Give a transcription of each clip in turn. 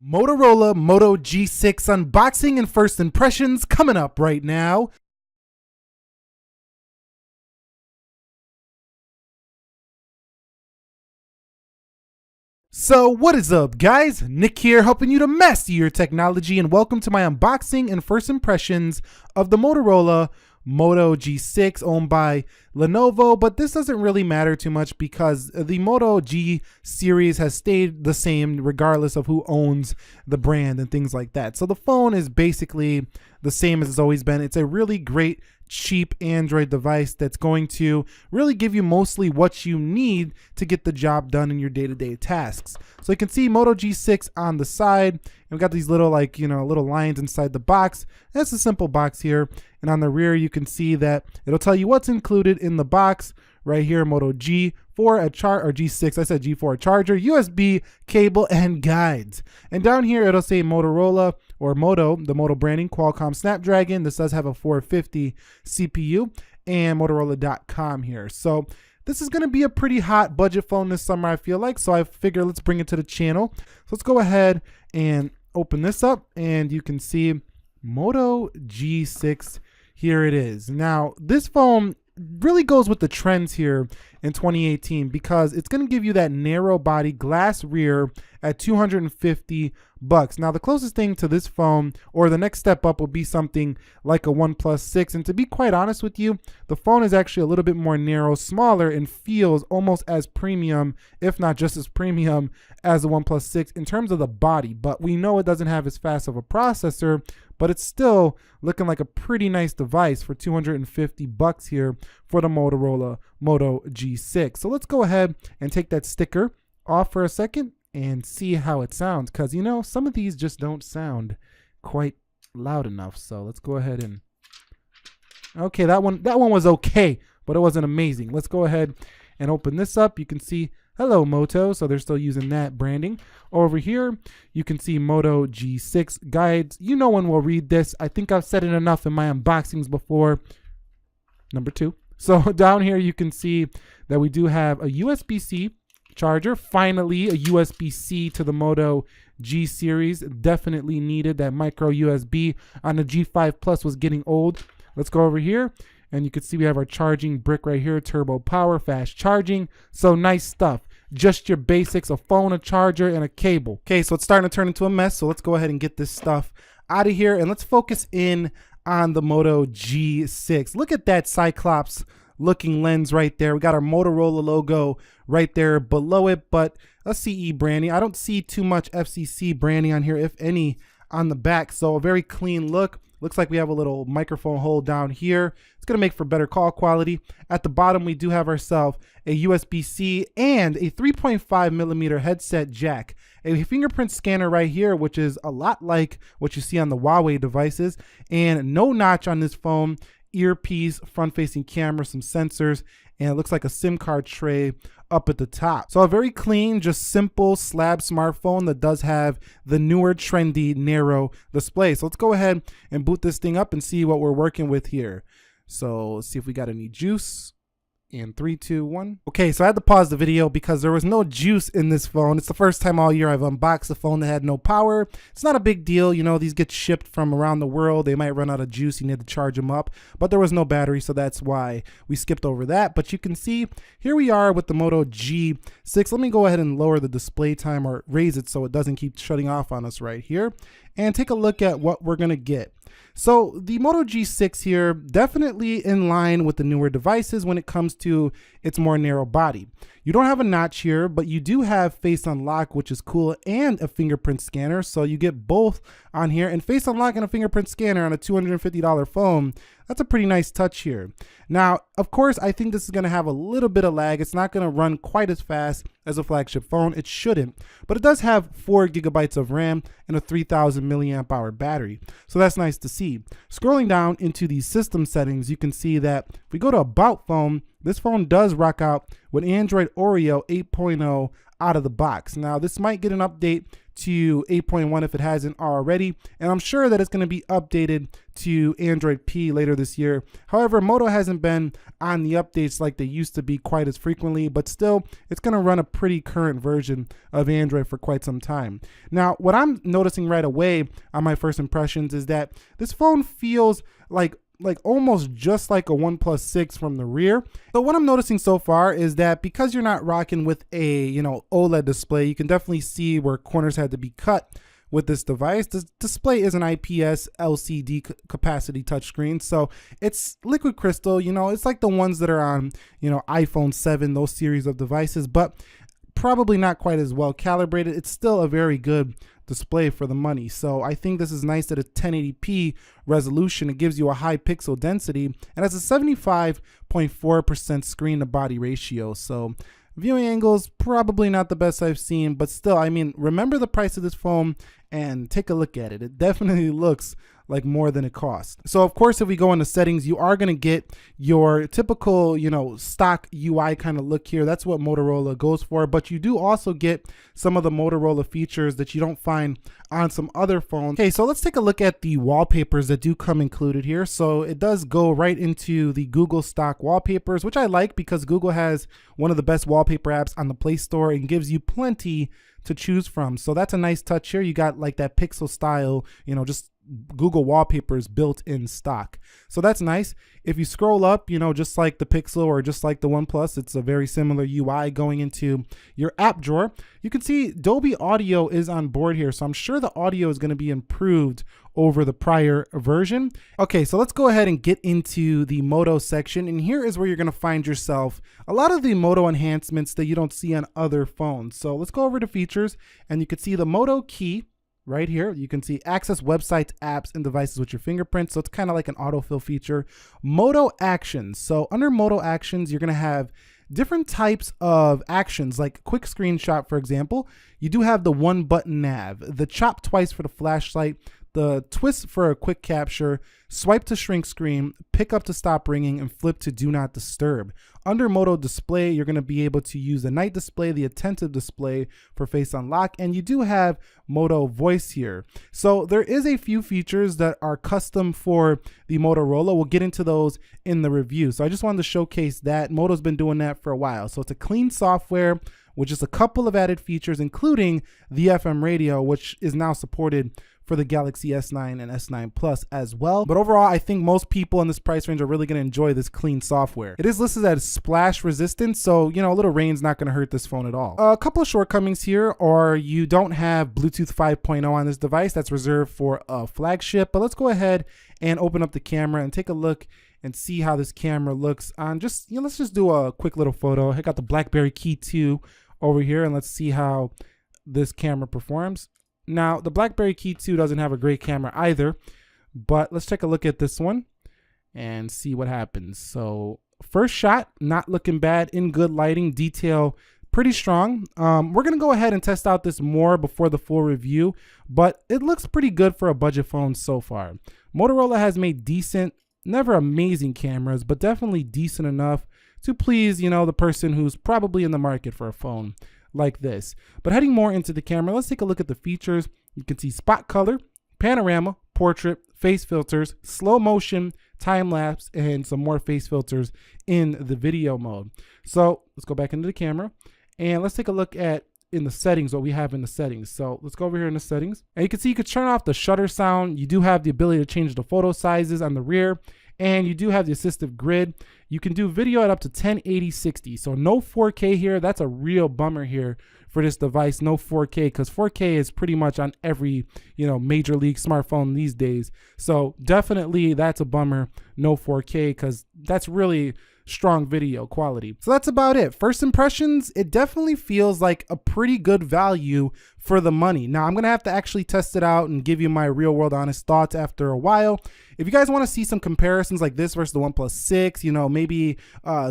Motorola Moto G6 unboxing and first impressions coming up right now. So what is up, guys? Nick here, helping you to master your technology, and welcome to my unboxing and first impressions of the Motorola Moto G6 owned by Lenovo. But this doesn't really matter too much because the Moto G series has stayed the same regardless of who owns the brand and things like that. So the phone is basically the same as it's always been. It's a really great cheap Android device that's going to really give you mostly what you need to get the job done in your day-to-day tasks. So you can see Moto G6 on the side, and we've got these little little lines inside the box. That's a simple box here, and on the rear you can see that it'll tell you what's included in the box right here. Moto G for a G6, I said G4, a charger, USB cable, and guides. And down here it'll say Motorola or Moto, the Moto branding, Qualcomm Snapdragon. This does have a 450 CPU, and Motorola.com here. So this is going to be a pretty hot budget phone this summer, I feel like. So I figure let's bring it to the channel. So let's go ahead and open this up, and you can see Moto G6. Here it is. Now this phone really goes with the trends here in 2018 because it's going to give you that narrow body glass rear at $250. Now the closest thing to this phone, or the next step up, will be something like a OnePlus 6, and to be quite honest with you, the phone is actually a little bit more narrow, smaller, and feels almost as premium, if not just as premium, as the OnePlus 6 in terms of the body. But we know it doesn't have as fast of a processor, but it's still looking like a pretty nice device for $250 here for the Motorola Moto G6. So let's go ahead and take that sticker off for a second and see how it sounds, because you know some of these just don't sound quite loud enough. So let's go ahead and okay, that one was okay, but it wasn't amazing. Let's go ahead and open this up. You can see hello Moto, so they're still using that branding. Over here you can see Moto G6 guides. You know one will read this. I think I've said it enough in my unboxings before. Number 2. So down here you can see that we do have a USB-C charger. Finally, a USB-C to the Moto G series. Definitely needed. That micro USB on the G5 Plus was getting old. Let's go over here, and you can see we have our charging brick right here. Turbo power, fast charging. So nice stuff. Just your basics: a phone, a charger, and a cable. Okay, so it's starting to turn into a mess, so let's go ahead and get this stuff out of here, and let's focus in on the Moto G6. Look at that Cyclops looking lens right there. We got our Motorola logo right there below it, but a CE branding. I don't see too much FCC branding on here, if any, on the back. So a very clean look. Looks like we have a little microphone hole down here. It's gonna make for better call quality. At the bottom, we do have ourselves a USB-C and a 3.5mm headset jack. A fingerprint scanner right here, which is a lot like what you see on the Huawei devices, and no notch on this phone. Earpiece, front-facing camera, some sensors, and it looks like a SIM card tray up at the top. So a very clean, just simple slab smartphone that does have the newer trendy narrow display. So let's go ahead and boot this thing up and see what we're working with here. So let's see if we got any juice. In 3, 2, 1. Okay, so I had to pause the video because there was no juice in this phone. It's the first time all year I've unboxed a phone that had no power. It's not a big deal. You know, these get shipped from around the world. They might run out of juice. You need to charge them up. But there was no battery, so that's why we skipped over that. But you can see here we are with the Moto G6. Let me go ahead and lower the display time, or raise it so it doesn't keep shutting off on us right here, and take a look at what we're going to get. So the Moto G6 here, definitely in line with the newer devices when it comes to its more narrow body. You don't have a notch here, but you do have face unlock, which is cool, and a fingerprint scanner. So you get both on here, and face unlock and a fingerprint scanner on a $250 phone. That's a pretty nice touch here. Now, of course, I think this is going to have a little bit of lag. It's not going to run quite as fast as a flagship phone. It shouldn't, but it does have 4 GB of RAM and a 3000 milliamp hour battery. So that's nice to see. Scrolling down into the system settings, you can see that if we go to About Phone, this phone does rock out with Android Oreo 8.0 out of the box. Now, this might get an update to 8.1 if it hasn't already, and I'm sure that it's going to be updated to Android P later this year. However, Moto hasn't been on the updates like they used to be quite as frequently, but still, it's going to run a pretty current version of Android for quite some time. Now, what I'm noticing right away on my first impressions is that this phone feels like almost just like a OnePlus 6 from the rear. So what I'm noticing so far is that because you're not rocking with a, OLED display, you can definitely see where corners had to be cut with this device. This display is an IPS LCD capacity touchscreen, so it's liquid crystal. It's like the ones that are on, iPhone 7, those series of devices, but probably not quite as well calibrated. It's still a very good display for the money. So I think this is nice at a 1080p resolution. It gives you a high pixel density and has a 75.4% screen to body ratio. So viewing angles, probably not the best I've seen, but still, I mean, remember the price of this phone and take a look at it. It definitely looks like more than it costs. So of course, if we go into settings, you are going to get your typical, stock UI kind of look here. That's what Motorola goes for, but you do also get some of the Motorola features that you don't find on some other phones. Okay, so let's take a look at the wallpapers that do come included here. So it does go right into the Google stock wallpapers, which I like because Google has one of the best wallpaper apps on the Play Store and gives you plenty to choose from. So that's a nice touch here. You got like that pixel style, just Google wallpapers built in stock. So that's nice. If you scroll up, just like the Pixel or just like the OnePlus, it's a very similar UI going into your app drawer. You can see Dolby Audio is on board here. So I'm sure the audio is going to be improved over the prior version. Okay, so let's go ahead and get into the Moto section. And here is where you're going to find yourself a lot of the Moto enhancements that you don't see on other phones. So let's go over to features, and you can see the Moto key. Right here, you can see access websites, apps, and devices with your fingerprint. So it's kind of like an autofill feature. Moto actions. So under Moto actions, you're going to have different types of actions, like quick screenshot, for example. You do have the one button nav, the chop twice for the flashlight, the twist for a quick capture, swipe to shrink screen, pick up to stop ringing, and flip to do not disturb. Under Moto display, you're going to be able to use the night display, the attentive display for face unlock, and you do have Moto voice here. So there is a few features that are custom for the Motorola. We'll get into those in the review. So I just wanted to showcase that. Moto's been doing that for a while. So it's a clean software with just a couple of added features, including the FM radio, which is now supported for the Galaxy S9 and S9 Plus as well. But overall, I think most people in this price range are really going to enjoy this clean software. It is listed as splash resistant, so a little rain's not going to hurt this phone at all. A couple of shortcomings here are you don't have Bluetooth 5.0 on this device. That's reserved for a flagship. But let's go ahead and open up the camera and take a look and see how this camera looks on just, let's just do a quick little photo. I got the BlackBerry Key 2 over here, and let's see how this camera performs. Now, the BlackBerry Key 2 doesn't have a great camera either, but let's take a look at this one and see what happens. So first shot, not looking bad, in good lighting, detail pretty strong. We're going to go ahead and test out this more before the full review, but it looks pretty good for a budget phone so far. Motorola has made decent, never amazing cameras, but definitely decent enough to please, the person who's probably in the market for a phone like this. But heading more into the camera, let's take a look at the features. You can see spot color, panorama, portrait, face filters, slow motion, time lapse, and some more face filters in the video mode. So let's go back into the camera and let's take a look at in the settings, what we have in the settings. So let's go over here in the settings, and you can see you could turn off the shutter sound. You do have the ability to change the photo sizes on the rear, and you do have the assistive grid. You can do video at up to 1080/60. So no 4K here. That's a real bummer here for this device. No 4K, because 4K is pretty much on every, major league smartphone these days. So definitely that's a bummer. No 4K, because that's really strong video quality. So that's about it. First impressions, it definitely feels like a pretty good value for the money. Now I'm gonna have to actually test it out and give you my real world honest thoughts after a while. If you guys want to see some comparisons like this versus the OnePlus 6, maybe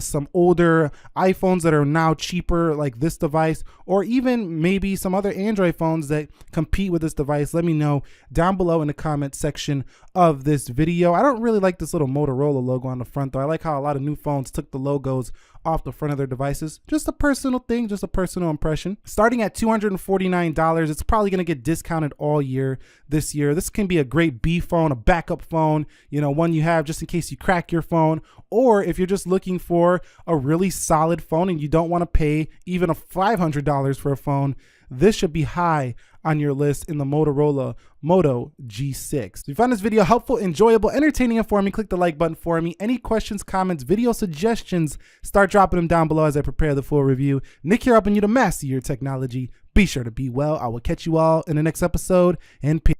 some older iPhones that are now cheaper like this device, or even maybe some other Android phones that compete with this device, let me know down below in the comment section of this video. I don't really like this little Motorola logo on the front though. I like how a lot of new phones took the logos off the front of their devices. Just a personal thing, just a personal impression. Starting at $249, it's probably going to get discounted all year this year. This can be a great B phone, a backup phone, you know, one you have just in case you crack your phone, or if you're just looking for a really solid phone and you don't want to pay even a $500 for a phone, this should be high on your list in the Motorola Moto G6. If you found this video helpful, enjoyable, entertaining, and informative, click the like button for me. Any questions, comments, video suggestions, start dropping them down below as I prepare the full review. Nick here helping you to master your technology. Be sure to be well. I will catch you all in the next episode, and peace.